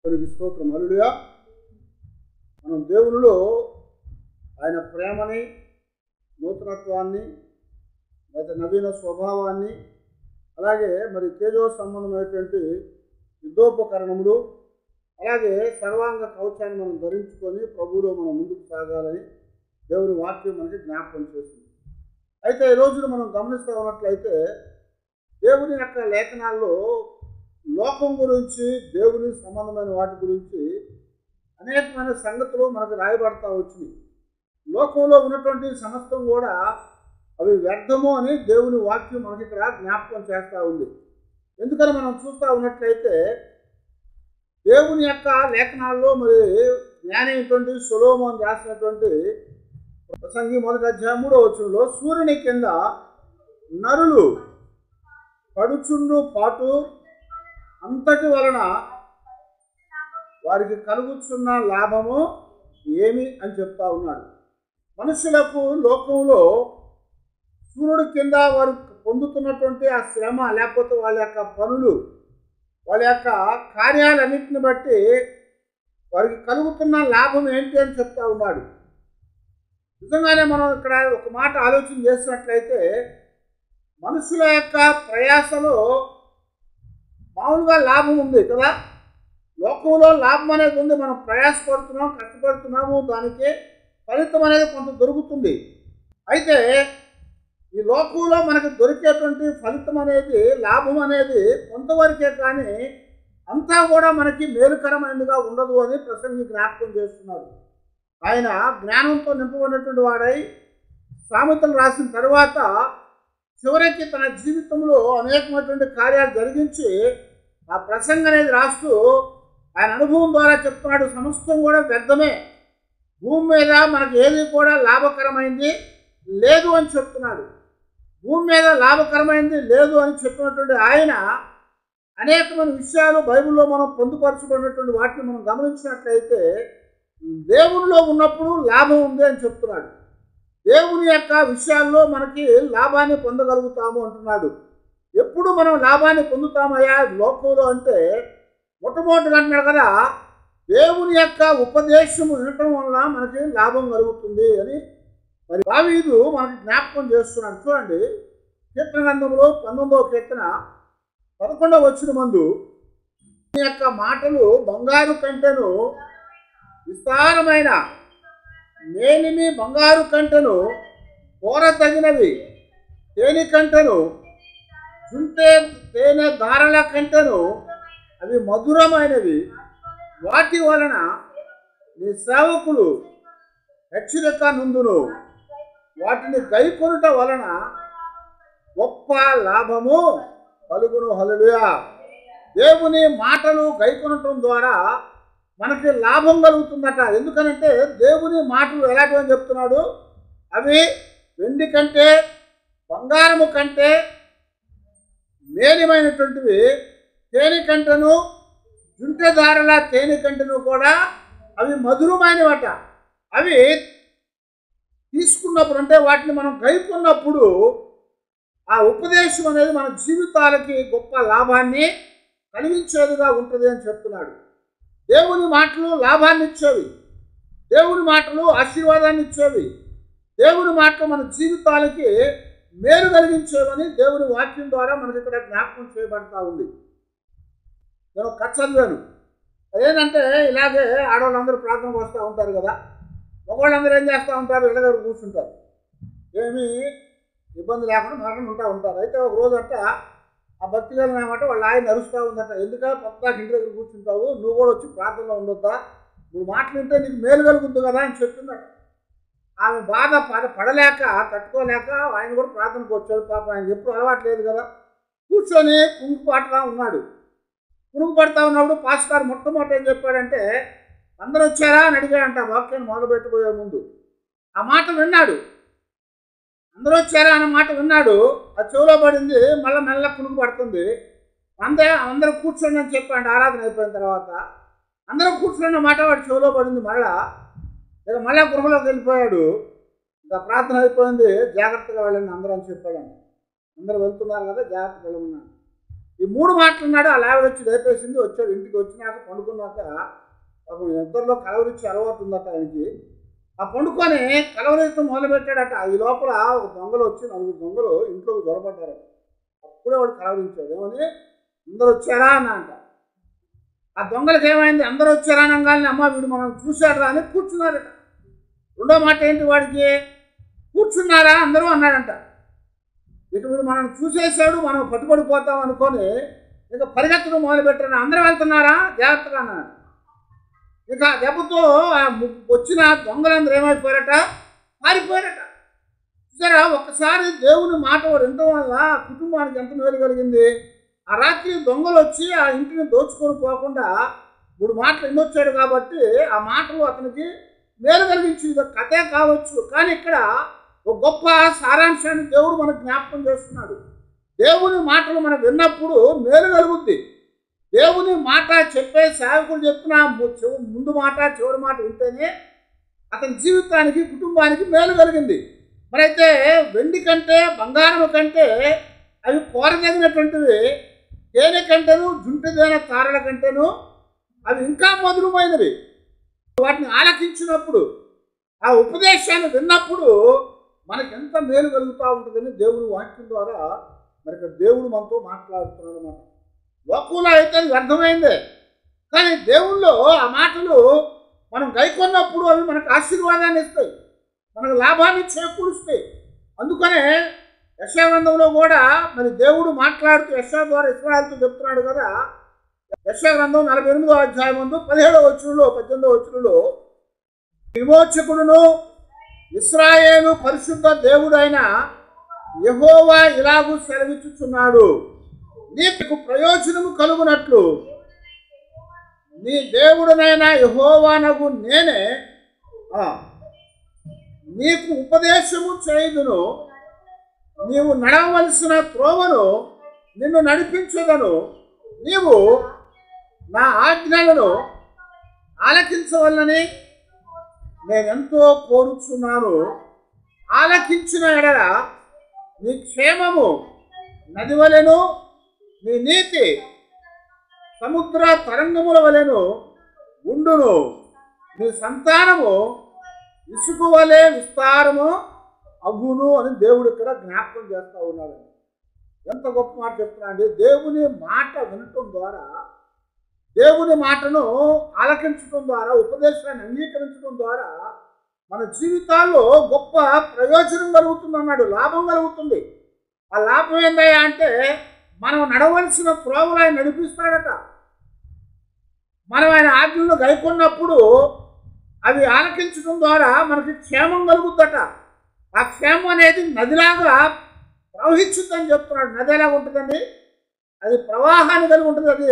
దేవునికి స్తోత్రం. హల్లెలూయా. మనం దేవునిలో ఆయన ప్రేమని, నూతనత్వాన్ని, లేదా నవీన స్వభావాన్ని, అలాగే మరి తేజో సంబంధమైనటువంటి యుద్ధోపకరణములు, అలాగే సర్వాంగ కవచాన్ని మనం ధరించుకొని ప్రభువులో మనం ముందుకు సాగాలని దేవుని వాక్యం మనకి జ్ఞాపకం చేస్తుంది. అయితే ఈ రోజున మనం గమనిస్తూ ఉన్నట్లయితే దేవుని యొక్క లేఖనాల్లో లోకం గురించి, దేవుని సంబంధమైన వాటి గురించి అనేకమైన సంగతులు మనకు రాయబడతా వచ్చినాయి. లోకంలో ఉన్నటువంటి సమస్తం కూడా అవి వ్యర్థము అని దేవుని వాక్యం మనకి ఇక్కడ జ్ఞాపకం చేస్తూ ఉంది. ఎందుకని మనం చూస్తూ ఉన్నట్లయితే దేవుని యొక్క లేఖనాల్లో మరి జ్ఞాని అయినటువంటి సొలొమోను రాసినటువంటి ప్రసంగి 1:3 సూర్యుని కింద నరులు పడుచుండు పాటు అంతటి వలన వారికి కలుగుతున్న లాభము ఏమి అని చెప్తా ఉన్నాడు. మనుషులకు లోకంలో సూర్యుడి కింద వారు పొందుతున్నటువంటి ఆ శ్రమ, లేకపోతే వాళ్ళ యొక్క పనులు, వాళ్ళ యొక్క కార్యాలన్నింటిని బట్టి వారికి కలుగుతున్న లాభం ఏంటి అని చెప్తా ఉన్నాడు. నిజంగానే మనం ఇక్కడ ఒక మాట ఆలోచన చేసినట్లయితే మనుషుల యొక్క ప్రయాసలో మామూలుగా లాభం ఉంది కదా. లోకంలో లాభం అనేది ఉంది. మనం ప్రయాసపడుతున్నాం, కష్టపడుతున్నాము, దానికి ఫలితం అనేది కొంత దొరుకుతుంది. అయితే ఈ లోకంలో మనకు దొరికేటువంటి ఫలితం అనేది, లాభం అనేది కొంతవరకే, కానీ అంతా కూడా మనకి మేలుకరమైనదిగా ఉండదు అని ప్రసంగి జ్ఞాపకం చేస్తున్నాడు. ఆయన జ్ఞానంతో నింపబడినటువంటి వాడై సామెతలు రాసిన తర్వాత చివరికి తన జీవితంలో అనేకమైనటువంటి కార్యాలు జరిగించి ఆ ప్రసంగం అనేది రాస్తూ ఆయన అనుభవం ద్వారా చెప్తున్నాడు, సమస్తం కూడా వ్యర్థమే, భూమి మీద మనకు ఏది కూడా లాభకరమైంది లేదు అని చెప్తున్నాడు. భూమి మీద లాభకరమైంది లేదు అని చెప్పినటువంటి ఆయన అనేకమైన విషయాలు బైబిల్లో మనం పొందుపరచబడినటువంటి వాటిని మనం గమనించినట్లయితే దేవునిలో ఉన్నప్పుడు లాభం ఉంది అని చెప్తున్నాడు. దేవుని యొక్క విషయాల్లో మనకి లాభాన్ని పొందగలుగుతాము అంటున్నాడు. ఎప్పుడు మనం లాభాన్ని పొందుతామయ్యా లోకంలో అంటే మొట్టమొదటిగా అంటున్నాడు కదా, దేవుని యొక్క ఉపదేశం వినటం వల్ల మనకి లాభం కలుగుతుంది అని మరి దావీదు మనకి జ్ఞాపకం చేస్తున్నాడు. చూడండి, కీర్తన గ్రంథంలో 19వ కీర్తన 11వ ఈ యొక్క మాటలు బంగారు కంటెను విస్తారమైన, మేలిమి బంగారు కంటెను కోరతగినవి, తేనె కంటెను చుంటే తేనె దారల కంటెను అవి మధురమైనవి, వాటి వలన నీ సేవకులు హెచ్చరిక నుందును, వాటిని గైకొనుట వలన గొప్ప లాభము కలుగును. హల్లెలూయా. దేవుని మాటలు గైకొనటం ద్వారా మనకి లాభం కలుగుతుందట. ఎందుకనంటే దేవుని మాటలు ఎలాంటివని చెప్తున్నాడు, అవి వెండి కంటే, బంగారము కంటే మేలిమైనటువంటివి, తేనె కంటెను జుంటెదారుల తేనె కంటెను కూడా అవి మధురమైనవట. అవి తీసుకున్నప్పుడు అంటే వాటిని మనం గైకొన్నప్పుడు ఆ ఉపదేశం అనేది మన జీవితాలకి గొప్ప లాభాన్ని కలిగించేదిగా ఉంటుంది అని చెప్తున్నాడు. దేవుని మాటలు లాభాన్ని ఇచ్చేవి, దేవుని మాటలు ఆశీర్వాదాన్ని ఇచ్చేవి, దేవుని మాటలు మన జీవితాలకి మేలు కలిగించేవని దేవుని వాక్యం ద్వారా మనకి ఇక్కడ జ్ఞాపకం చేయబడతా ఉంది. నేను కథ చదివాను. అదేంటంటే ఇలాగే ఆడవాళ్ళందరూ ప్రార్థనకు వస్తూ ఉంటారు కదా, మగవాళ్ళందరూ ఏం చేస్తూ ఉంటారు, ఇళ్ళ దగ్గర కూర్చుంటారు, ఏమీ ఇబ్బంది లేకుండా మరణం ఉంటారు. అయితే ఒక రోజు అంట ఆ భక్తి గారిని ఏమంటే వాళ్ళ ఆయన అరుస్తూ ఉందట, ఎందుక పద్దాకి ఇంటి దగ్గర కూర్చుంటావు, నువ్వు కూడా వచ్చి ప్రార్థనలో ఉండొద్దా, నువ్వు మాటలు వింటే నీకు మేలు కలుగుతుంది కదా అని చెప్పిందట. ఆమె బాధ పడలేక తట్టుకోలేక ఆయన కూడా ప్రార్థనకు వచ్చాడు. పాపం ఆయన ఎప్పుడు అలవాట్లేదు కదా, కూర్చొని కుంగుపాటులా ఉన్నాడు. పురుగుపడతా ఉన్నప్పుడు పాస్టర్ మొట్టమొదటి ఏం చెప్పాడంటే, అందరూ వచ్చారా అని అడిగాడంట వాక్యాన్ని మొదలుపెట్టబోయే ముందు. ఆ మాట విన్నాడు, అందరూ వచ్చారా అన్న మాట విన్నాడు. అది చెవిలో పడింది, మళ్ళీ మెల్ల పురుగు పడుతుంది. అందరూ కూర్చోండి అని చెప్పాడు. ఆరాధన అయిపోయిన తర్వాత అందరూ కూర్చోండి మాట వాడు చెవిలో పడింది. మళ్ళా గృహలోకి వెళ్ళిపోయాడు. ఇంకా ప్రార్థన అయిపోయింది, జాగ్రత్తగా వెళ్ళండి అందరూ అని చెప్పాడు. అందరూ వెళ్తున్నారు కదా, జాగ్రత్తగా వెళ్ళమన్నాడు. ఈ 3 మాటలు అన్నాడు. ఆ లావిడ వచ్చి లేపేసింది. వచ్చాడు. ఇంటికి వచ్చినాక పండుకున్నాక పాపం నిద్రలో కలవరిచ్చే అలవాటు ఉందట ఆయనకి. ఆ పండుకొని కలవరించడం మొదలుపెట్టాడట. ఈ లోపల ఒక దొంగలు వచ్చి 4 దొంగలు ఇంట్లోకి దొరబడ్డారు. అప్పుడే వాడు కలవరించాడు. ఏమని? అందరు వచ్చారా అన్న అంట. ఆ దొంగలకి ఏమైంది? అందరూ వచ్చారా అనగానే అమ్మ వీడు మనం చూశాడు అని కూర్చున్నారట. రెండో మాట ఏంటి వాడికి? కూర్చున్నారా అందరూ అన్నాడంట. ఇక వీడు మనం చూసేసాడు, మనం పట్టుబడిపోతాం అనుకొని ఇక పరిగెత్తడం మొదలుపెట్టాను. అందరూ వెళ్తున్నారా జాగ్రత్తగా అన్నాడు. ఇక దెబ్బతో వచ్చిన దొంగలందరూ ఏమైపోయారట? పారిపోయారట. చూసారా, ఒక్కసారి దేవుని మాట వాడు వినటం వల్ల కుటుంబానికి ఎంత మేలు కలిగింది. ఆ రాత్రి దొంగలు వచ్చి ఆ ఇంటిని దోచుకొని పోకుండా 3 మాటలు ఎన్నొచ్చాడు కాబట్టి ఆ మాటలు అతనికి మేలు కలిగించింది. కథే కావచ్చు, కానీ ఇక్కడ ఒక గొప్ప సారాంశాన్ని దేవుడు మనకు జ్ఞాపకం చేస్తున్నాడు. దేవుని మాటలు మనం విన్నప్పుడు మేలు కలుగుద్ది. దేవుని మాట చెప్పే సేవకులు చెప్పిన ముందు మాట చివరి మాట వింటేనే అతని జీవితానికి కుటుంబానికి మేలు కలిగింది. మరైతే వెండి కంటే బంగారం కంటే అవి కోరదగినటువంటివి, తేనె కంటేను జుంటుదైన తారల కంటేను అవి ఇంకా మధురమైనవి. వాటిని ఆలకించినప్పుడు, ఆ ఉపదేశాన్ని విన్నప్పుడు మనకి ఎంత మేలు కలుగుతూ ఉంటుందని దేవుని వాక్యం ద్వారా మరి ఇక్కడ దేవుడు మనతో మాట్లాడుతున్నాడు అన్నమాట. లోకంలో అయితే అది వ్యర్థమైందే, కానీ దేవుల్లో ఆ మాటలు మనం గైకొన్నప్పుడు అవి మనకు ఆశీర్వాదాన్ని ఇస్తాయి, మనకు లాభాన్ని చేకూరుస్తాయి. అందుకనే యెషయా గ్రంథంలో కూడా మరి దేవుడు మాట్లాడుతూ యెషయా ద్వారా ఇశ్రాయేలుతో చెప్తున్నాడు కదా. యెషయా గ్రంథం 48వ అధ్యాయం 17వ వచనంలో 18వ వచనంలో విమోచకుడును ఇశ్రాయేలు పరిశుద్ధ దేవుడైన యెహోవా ఇలాగూ సెలవిచ్చుచున్నాడు, నీకు ప్రయోజనము కలుగునట్లు నీ దేవుడనైన యెహోవానగు నేనే నీకు ఉపదేశము చేయుదును, నీవు నడవలసిన త్రోవను నిన్ను నడిపించదను, నీవు నా ఆజ్ఞలను ఆలకించవలనని నేనెంతో కోరుచున్నాను. ఆలకించిన ఎడల నీ క్షేమము నది వలెను, నీ నీతి సముద్ర తరంగముల వలెను ఉండును, నీ సంతానము ఇసుక వలె విస్తారము అగును అని దేవుడు ఇక్కడ జ్ఞాపకం చేస్తూ ఉన్నాడు. ఎంత గొప్ప మాట చెప్తున్నా అండి. దేవుని మాట వినటం ద్వారా, దేవుని మాటను ఆలకించడం ద్వారా, ఉపదేశాన్ని అంగీకరించడం ద్వారా మన జీవితాల్లో గొప్ప ప్రయోజనం కలుగుతుంది అన్నాడు, లాభం కలుగుతుంది. ఆ లాభం ఏందయ్యా అంటే మనం నడవలసిన త్రోవలు ఆయన నడిపిస్తాడట. మనం ఆయన ఆజ్ఞలను గైకొన్నప్పుడు అవి ఆలకించడం ద్వారా మనకి క్షేమం కలుగుద్దట. ఆ క్షేమం అనేది నదిలాగా ప్రవహించుద్దని చెప్తున్నాడు. నది ఎలాగ ఉంటుందండి? అది ప్రవాహాన్ని కలిగి ఉంటుంది. అది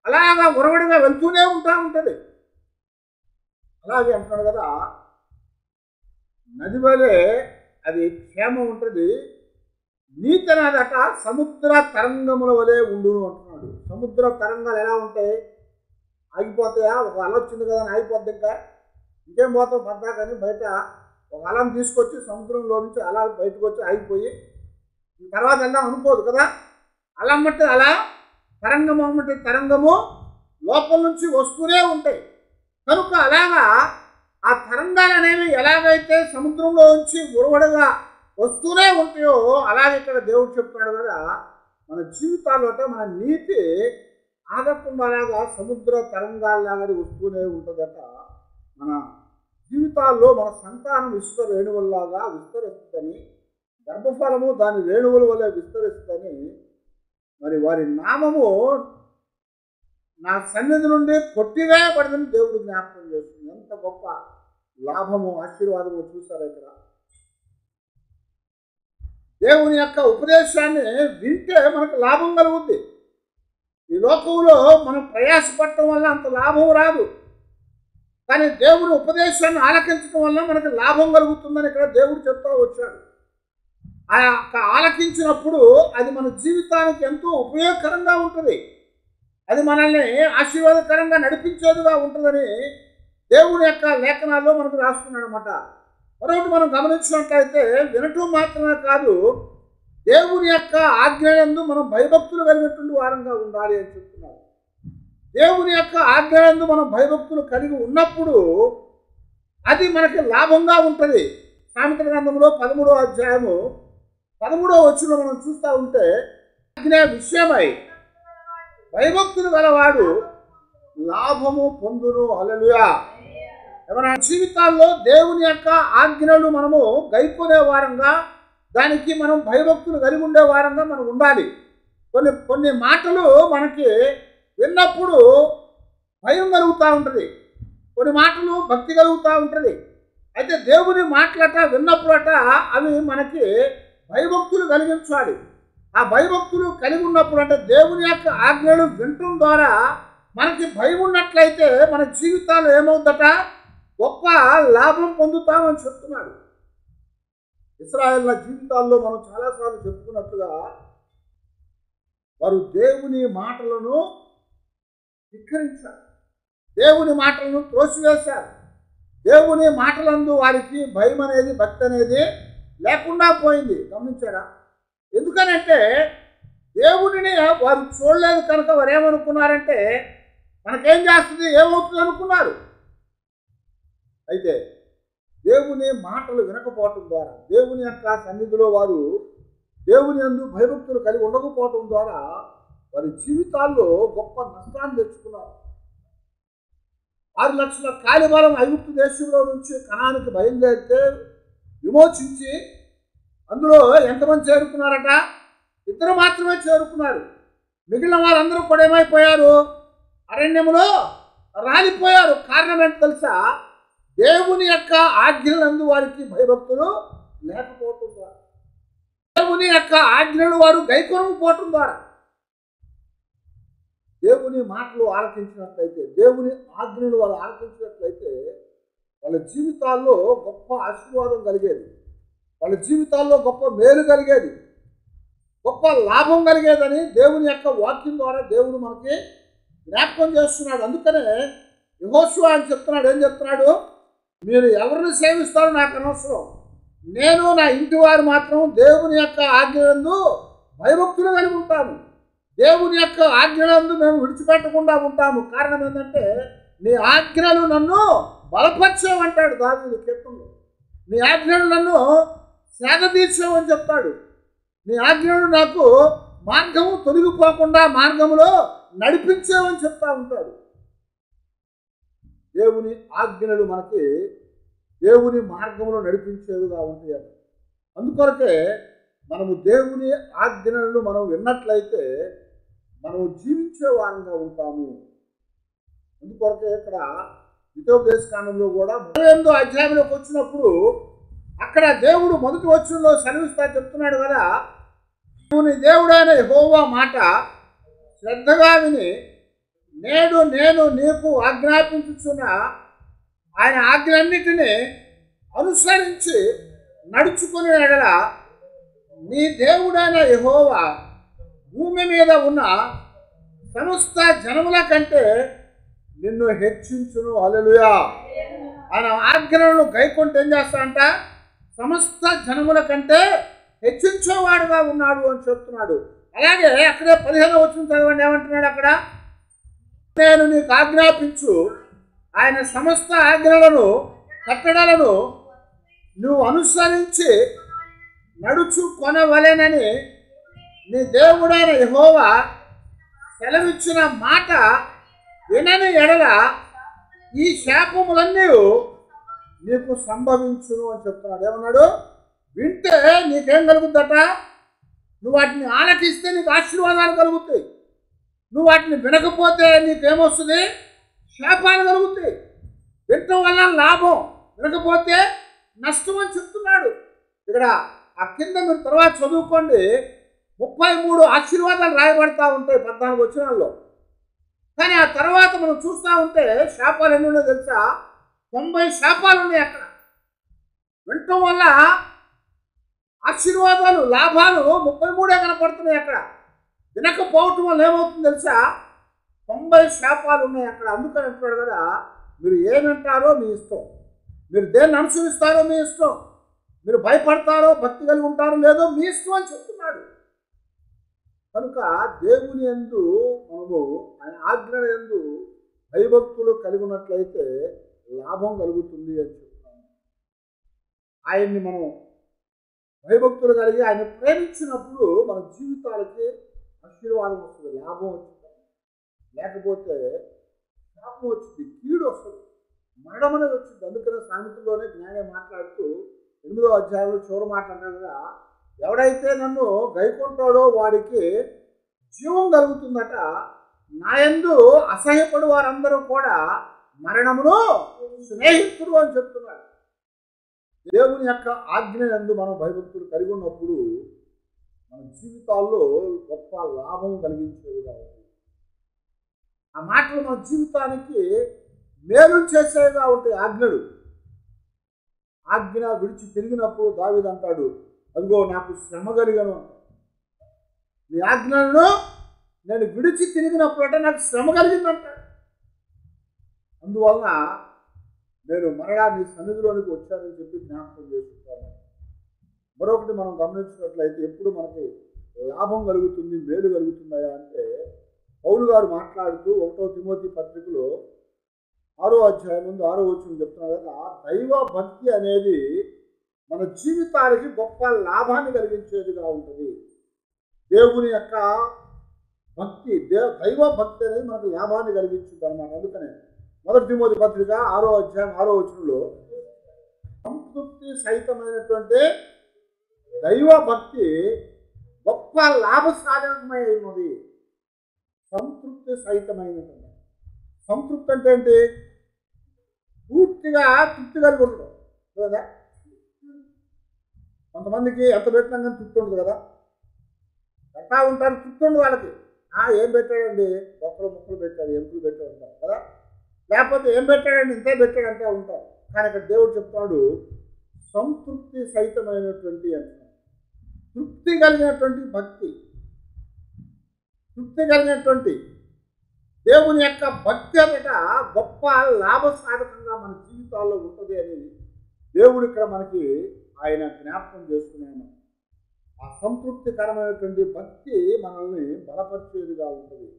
అలాగా ఉరవడిగా వెళ్తూనే ఉంటుంది. అలాగే అంటున్నాడు కదా, నది వలె అది క్షేమం ఉంటుంది. నీతి అనేదట సముద్ర తరంగముల వలె ఉండును అంటున్నాడు. సముద్ర తరంగాలు ఎలా ఉంటాయి? ఆగిపోతాయా? ఒక అల వచ్చింది కదా అని ఆగిపోద్ది, ఇంకేం పోతాం పద్దా. కానీ బయట ఒక అలను తీసుకొచ్చి సముద్రంలో నుంచి అలా బయటకు వచ్చి ఆగిపోయి తర్వాత వెళ్దాం అనుకోదు కదా. అలా అమ్మటే అలా, తరంగము అమ్మటే తరంగము లోపల నుంచి వస్తూనే ఉంటాయి. కనుక అలాగా ఆ తరంగాలు అనేవి ఎలాగైతే సముద్రంలో నుంచి ఉరవడగా వస్తూనే ఉంటాయో అలాగే ఇక్కడ దేవుడు చెప్తున్నాడు కదా, మన జీవితాల్లో మన నీతి ఆగకుండా అలాగా సముద్ర తరంగాల్లాగా వస్తూనే ఉంటుందట. మన జీవితాల్లో మన సంతానం ఇసుక రేణువుల్లాగా విస్తరిస్తుందని, గర్భఫలము దాని రేణువుల వల్ల విస్తరిస్తుందని, మరి వారి నామము నా సన్నిధి నుండి కొట్టివేయబడిందని దేవుడు జ్ఞాపకం చేస్తుంది. ఎంత గొప్ప లాభము, ఆశీర్వాదము చూసారు ఇక్కడ. దేవుని యొక్క ఉపదేశాన్ని వింటే మనకు లాభం కలుగుద్ది. ఈ లోకంలో మనం ప్రయాసపడటం వల్ల అంత లాభం రాదు, కానీ దేవుని ఉపదేశాన్ని ఆలకించడం వల్ల మనకు లాభం కలుగుతుందని ఇక్కడ దేవుడు చెప్తా వచ్చాడు. ఆ ఆలకించినప్పుడు అది మన జీవితానికి ఎంతో ఉపయోగకరంగా ఉంటుంది, అది మనల్ని ఆశీర్వాదకరంగా నడిపించేదిగా ఉంటుందని దేవుని యొక్క లేఖనాల్లో మనకు రాస్తున్నాడు అన్నమాట. మరొకటి మనం గమనించినట్లయితే వినటం మాత్రమే కాదు, దేవుని యొక్క ఆజ్ఞలందు మనం భయభక్తులు కలిగినటువంటి వారంగా ఉండాలి అని చెప్తున్నారు. దేవుని యొక్క ఆజ్ఞలందు మనం భయభక్తులు కలిగి ఉన్నప్పుడు అది మనకి లాభంగా ఉంటుంది. సామెతల గ్రంథంలో 13వ అధ్యాయము 13వ వచనంలో మనం చూస్తూ ఉంటే, ఆజ్ఞ విషయమై భయభక్తులు గలవాడు లాభము పొందును. హల్లెలూయా. మన జీవితాల్లో దేవుని యొక్క ఆజ్ఞలు మనము గైకొనే వారంగా, దానికి మనం భయభక్తులు కలిగి ఉండే వారంగా మనం ఉండాలి. కొన్ని మాటలు మనకి విన్నప్పుడు భయం కలుగుతూ ఉంటుంది, కొన్ని మాటలు భక్తి కలుగుతూ ఉంటుంది. అయితే దేవుని మాటలట విన్నప్పుడట అవి మనకి భయభక్తులు కలిగించాలి. ఆ భయభక్తులు కలిగి ఉన్నప్పుడు అంటే దేవుని యొక్క ఆజ్ఞలు వినటం ద్వారా మనకి భయం ఉన్నట్లయితే మన జీవితాలు ఏమవుతుందట, గొప్ప లాభం పొందుతామని చెప్తున్నాడు. ఇశ్రాయేళ్ల జీవితాల్లో మనం చాలాసార్లు చెప్పుకున్నట్లుగా వారు దేవుని మాటలను ధిక్కరించారు, దేవుని మాటలను త్రోసివేశారు. దేవుని మాటలందు వారికి భయం అనేది, భక్తి అనేది లేకుండా పోయింది. గమనించారా? ఎందుకనంటే దేవుడిని వారు చూడలేదు కనుక వారు ఏమనుకున్నారంటే మనకేం చేస్తుంది, ఏమవుతుంది అనుకున్నారు. అయితే దేవుని మాటలు వినకపోవటం ద్వారా, దేవుని యొక్క సన్నిధిలో వారు దేవుని యందు భయభక్తులు కలిగి ఉండకపోవటం ద్వారా వారి జీవితాల్లో గొప్ప నష్టాన్ని తెచ్చుకున్నారు. 6 లక్షల కాలిబలం ఐగుప్తు దేశంలో నుంచి కనానికి బయలుదేరితే విమోచించి అందులో ఎంతమంది చేరుకున్నారట? 2 మాత్రమే చేరుకున్నారు. మిగిలిన వారందరూ కూడా ఏమైపోయారు? అరణ్యములో రాలిపోయారు. కారణం ఏంటో తెలుసా? దేవుని యొక్క ఆజ్ఞలందు వారికి భయభక్తులు లేకపోవటం ద్వారా, దేవుని యొక్క ఆజ్ఞలు వారు గైకొనకపోవటం ద్వారా. దేవుని మాటలు ఆలకించినట్లయితే, దేవుని ఆజ్ఞలు వాళ్ళు ఆలకించినట్లయితే వాళ్ళ జీవితాల్లో గొప్ప ఆశీర్వాదం కలిగేది, వాళ్ళ జీవితాల్లో గొప్ప మేలు కలిగేది, గొప్ప లాభం కలిగేదని దేవుని యొక్క వాక్యం ద్వారా దేవుడు మనకి జ్ఞాపకం చేస్తున్నాడు. అందుకనే యెహోషువ అని చెప్తున్నాడు. ఏం చెప్తున్నాడు? మీరు ఎవరిని సేవిస్తారో నాకు అనవసరం, నేను నా ఇంటి వారు మాత్రం దేవుని యొక్క ఆజ్ఞలందు భయభక్తులు కలిగి ఉంటాము, దేవుని యొక్క ఆజ్ఞలందు మేము విడిచిపెట్టకుండా ఉంటాము. కారణం ఏంటంటే నీ ఆజ్ఞలు నన్ను బలపరిచేవంటాడు దావీదు కీర్తనలో. నీ ఆజ్ఞలు నన్ను సేద తీర్చేవని చెప్తాడు. నీ ఆజ్ఞలు నాకు మార్గము తొలగిపోకుండా మార్గములో నడిపించేవని చెప్తా ఉంటాడు. దేవుని ఆజ్ఞలు మనకి దేవుని మార్గంలో నడిపించేవిగా ఉంటాయి. అందుకొరకే మనము దేవుని ఆజ్ఞలను మనం విన్నట్లయితే మనం జీవించే వారంగా ఉంటాము. అందుకొరకే ఇక్కడ ద్వితీయోపదేశకాండంలో కూడా 38వ అధ్యాయంలోకి వచ్చినప్పుడు అక్కడ దేవుడు మొదటి వచనంలో సెలవిస్తా చెప్తున్నాడు కదా, దేవుని దేవుడైన యెహోవా మాట శ్రద్ధగా విని నేడు నేను నీకు ఆజ్ఞాపించుచున్న ఆయన ఆజ్ఞలన్నిటినీ అనుసరించి నడుచుకునే ఎడల నీ దేవుడైన యెహోవా భూమి మీద ఉన్న సమస్త జనముల కంటే నిన్ను హెచ్చించును. హల్లెలూయా. ఆయన ఆజ్ఞలను గైకొంటే ఏం చేస్తాడంట? సమస్త జనముల కంటే హెచ్చించేవాడుగా ఉన్నాడు అని చెప్తున్నాడు. అలాగే అక్కడే 15వ వచనం చదవండి. ఏమంటున్నాడు అక్కడ? నేను నీకు ఆజ్ఞాపించు ఆయన సమస్త ఆజ్ఞలను కట్టడలను నువ్వు అనుసరించి నడుచుకొనవలెనని నీ దేవుడైన యెహోవా సెలవిచ్చిన మాట వినని ఎడల ఈ శాపములన్నీ నీకు సంభవించును అని చెప్తున్నాడు. ఏమన్నాడు? వింటే నీకేం కలుగుద్దట? నువ్వు వాటిని ఆలకిస్తే నీకు ఆశీర్వాదాలు కలుగుతాయి, నువ్వు వాటిని వినకపోతే నీకేమొస్తుంది? శాపాలు కలుగుతాయి. వినటం వల్ల లాభం, వినకపోతే నష్టం అని చెప్తున్నాడు. ఇక్కడ ఆ కింద మీరు తర్వాత చదువుకోండి, 33 ఆశీర్వాదాలు రాయబడతా ఉంటాయి 14 వచనాల్లో. కానీ ఆ తర్వాత మనం చూస్తూ ఉంటే శాపాలు ఎన్ని ఉన్నాయో తెలుసా? 90 శాపాలు ఉన్నాయి అక్కడ. వినటం వల్ల ఆశీర్వాదాలు, లాభాలు 33 కనపడుతున్నాయి అక్కడ. వినకపోవటం వల్ల ఏమవుతుంది తెలుసా? 90 శాపాలు ఉన్నాయి అక్కడ. అందుకని అంటున్నాడు కదా, మీరు ఏమంటారో మీ ఇష్టం, మీరు దేన్ని అనుసరిస్తారో మీ ఇష్టం, మీరు భయపడతారో భక్తి కలిగి ఉంటారో లేదో మీ ఇష్టం అని చెప్తున్నాడు. కనుక దేవుని యందు మనము ఆయన ఆజ్ఞల యందు భయభక్తులు కలిగి ఉన్నట్లయితే లాభం కలుగుతుంది అని చెప్తున్నాను. ఆయన్ని మనం భయభక్తులు కలిగి ఆయన ప్రేమించినప్పుడు మన జీవితాలకి ఆశీర్వాదం వస్తుంది, లాభం వచ్చింది. లేకపోతే శాపం వచ్చింది, కీడు వస్తుంది, మరణం అనేది వచ్చింది. అందుకనే సామెతల్లోనే జ్ఞానం మాట్లాడుతూ 8వ అధ్యాయంలో చివరి మాట్లాడారు కదా, ఎవడైతే నన్ను గైకొంటాడో వాడికి జీవం కలుగుతుందట, నా యందు అసహ్యపడు వారందరూ కూడా మరణమును స్నేహితుడు అని చెప్తున్నాడు. దేవుని యొక్క ఆజ్ఞ యందు మనం భయభక్తులు కలిగి ఉన్నప్పుడు మన జీవితాల్లో గొప్ప లాభం కలిగించేవిగా ఉంటుంది. ఆ మాటలు మన జీవితానికి మేలు చేసేవిగా ఉంటాయి. ఆజ్ఞ విడిచి తిరిగినప్పుడు దావీదు అంటాడు, అదిగో నాకు శ్రమ కలిగను అంటాడు. నీ ఆజ్ఞలను నేను విడిచి తిరిగినప్పుడు అంటే నాకు శ్రమ కలిగిందంటాడు. అందువలన నేను మరలా నీ సన్నిధిలోనికి వచ్చానని చెప్పి జ్ఞాపకం చేసుకుంటాను. మరొకటి మనం గమనించినట్లయితే ఎప్పుడు మనకి లాభం కలుగుతుంది, మేలు కలుగుతుందా అంటే పౌలు గారు మాట్లాడుతూ 1వ తిమోతి పత్రికలో 6వ అధ్యాయం ముందు 6వ వచనం చెప్తున్నారు కదా, దైవ భక్తి అనేది మన జీవితానికి గొప్ప లాభాన్ని కలిగించేదిగా ఉంటుంది. దేవుని యొక్క భక్తి, దైవ భక్తి అనేది మనకు లాభాన్ని కలిగించుంది అన్నమాట. అందుకనే 1 తిమోతి పత్రిక 6వ అధ్యాయం 6వ వచనంలో సంతృప్తి సహితమైనటువంటి దైవ భక్తి గొప్ప లాభసాధకమై ఉన్నది. సంతృప్తి సహితమైనటువంటి, సంతృప్తి అంటే ఏంటి? పూర్తిగా తృప్తి కలిగి ఉండడం కదా. కొంతమందికి ఎంత పెట్టినా కానీ తృప్తి ఉండదు కదా, ఎట్లా ఉంటారు, తృప్తి ఉండదు వాళ్ళకి. ఏం పెట్టాడండి, ముక్కలు పెట్టాడు, ఎంపులు పెట్టాడు అంటారు కదా, లేకపోతే ఏం పెట్టాడండి, ఇంతే పెట్టాడంటే ఉంటారు. కానీ ఇక్కడ దేవుడు చెప్తాడు సంతృప్తి సహితమైనటువంటి అంటున్నాడు. తృప్తి కలిగినటువంటి భక్తి, తృప్తి కలిగినటువంటి దేవుని యొక్క భక్తి అంతట గొప్ప లాభసాధకంగా మన జీవితాల్లో ఉంటుంది అని దేవుడు ఇక్కడ మనకి ఆయన జ్ఞాపకం చేసుకున్నాను. ఆ సంతృప్తికరమైనటువంటి భక్తి మనల్ని బలపరిచేదిగా ఉంటుంది,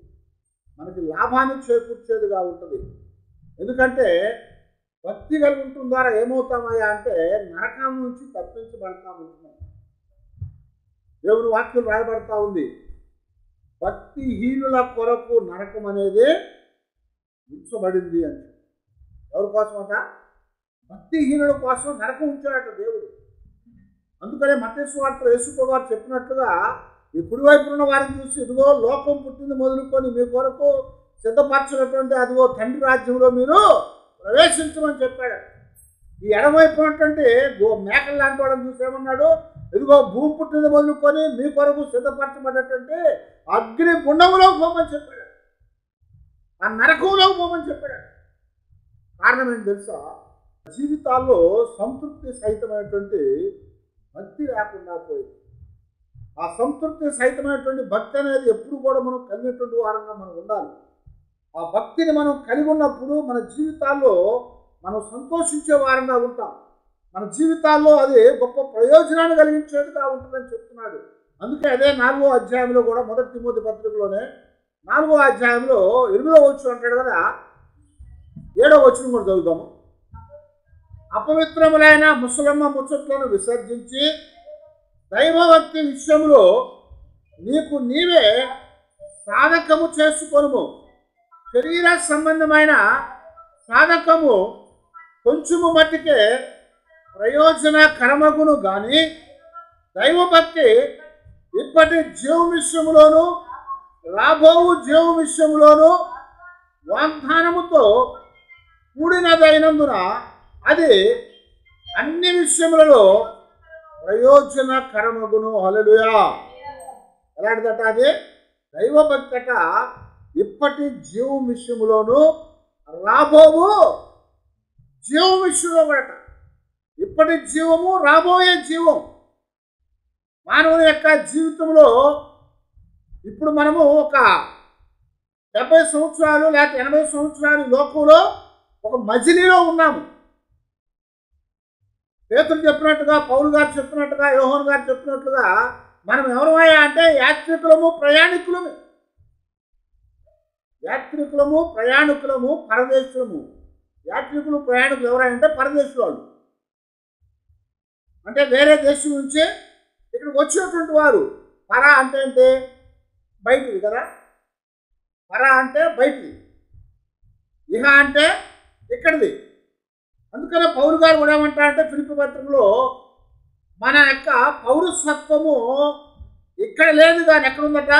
మనకి లాభాన్ని చేకూర్చేదిగా ఉంటుంది. ఎందుకంటే భక్తి కలిగి ఉండటం ద్వారా ఏమవుతామయ్యా అంటే నరకం నుంచి తప్పించబడతా ఉంటున్నాం. దేవుని వాక్యం రాయబడతా ఉంది, భక్తిహీనుల కొరకు నరకం అనేది ఉంచబడింది అని. ఎవరి కోసం అంట? భక్తిహీనుల కోసం నరకం ఉంచాడట దేవుడు. అందుకనే మత్తయి సువార్తలో యేసు వారు చెప్పినట్లుగా ఈ కుడివైపున ఉన్న వారిని చూసి, ఇదిగో లోకం పుట్టింది మొదలుకొని మీ కొరకు సిద్ధపరచినటువంటి అదిగో తండ్రి రాజ్యంలో మీరు ప్రవేశించమని చెప్పాడు. ఈ ఎడమవైపు ఉన్నటువంటి మేకలు లాంటి వాళ్ళని చూసి ఏమన్నాడు, ఇదిగో భూమి పుట్టింది మొదలుకొని మీ కొరకు సిద్ధపరచబడ్డటువంటి అగ్ని గుండంలో పోమని చెప్పాడు, ఆ నరకంలో పోమని చెప్పాడు. కారణం ఏంటి తెలుసా? జీవితాల్లో సంతృప్తి సహితమైనటువంటి భక్తి లేకుండా పోయింది. ఆ సంతృప్తి సహితమైనటువంటి భక్తి అనేది ఎప్పుడు కూడా మనం కలిగినటువంటి వారంగా మనం ఉండాలి. ఆ భక్తిని మనం కలిగి ఉన్నప్పుడు మన జీవితాల్లో మనం సంతోషించే వారంగా ఉంటాం. మన జీవితాల్లో అది గొప్ప ప్రయోజనాన్ని కలిగించేదిగా ఉంటుందని చెప్తున్నాడు. అందుకే అదే 4వ అధ్యాయంలో కూడా 1 తిమోతి పత్రికలోనే 4వ అధ్యాయంలో 8వ వచనం అంటాడు కదా, 7వ వచనం కూడా చదువుతాము. అపవిత్రములైన ముసలమ్మ ముచ్చట్లను విసర్జించి దైవభక్తి విషయంలో నీకు నీవే సాధకము చేసుకొనుము. శరీర సంబంధమైన సాధకము కొంచెము మట్టికే ప్రయోజనకరమగును కానీ దైవభక్తి ఇప్పటి జీవం విషయంలోను రాబోవు జీవం విషయంలోను వాగ్దానముతో కూడినదైనందున అది అన్ని విషయములలో ప్రయోజనకరమగును. హల్లెలూయా. ఎలాంటిదట అది? దైవభక్తి అట ఇప్పటి జీవం విషయంలోను రాబోవు జీవం విషయంలో కూడా. ఇప్పటి జీవము, రాబోయే జీవం. మానవుని యొక్క జీవితంలో ఇప్పుడు మనము ఒక 70 సంవత్సరాలు లేకపోతే 80 సంవత్సరాలు లోకంలో ఒక మజిలీలో ఉన్నాము. పేతురు చెప్పినట్టుగా, పౌలు గారు చెప్పినట్టుగా, యోహాను గారు చెప్పినట్లుగా మనం ఎవరమయ్యా అంటే యాత్రికులము ప్రయాణికులము. యాత్రికులము ప్రయాణికులము పరదేశులము. యాత్రికులు ప్రయాణికులు ఎవరంటే పరదేశులు వాళ్ళు, అంటే వేరే దేశం నుంచి ఇక్కడికి వచ్చినటువంటి వారు. పర అంటే ఏంటి? బయటిది కదా. పర అంటే బయటిది, ఇహ అంటే ఇక్కడిది. అందుకనే పౌలు గారు కూడా ఏమంటారంటే ఫిలిప్పీ పత్రికలో మన యొక్క పౌరసత్వము ఇక్కడ లేదు కానీ ఎక్కడుందట?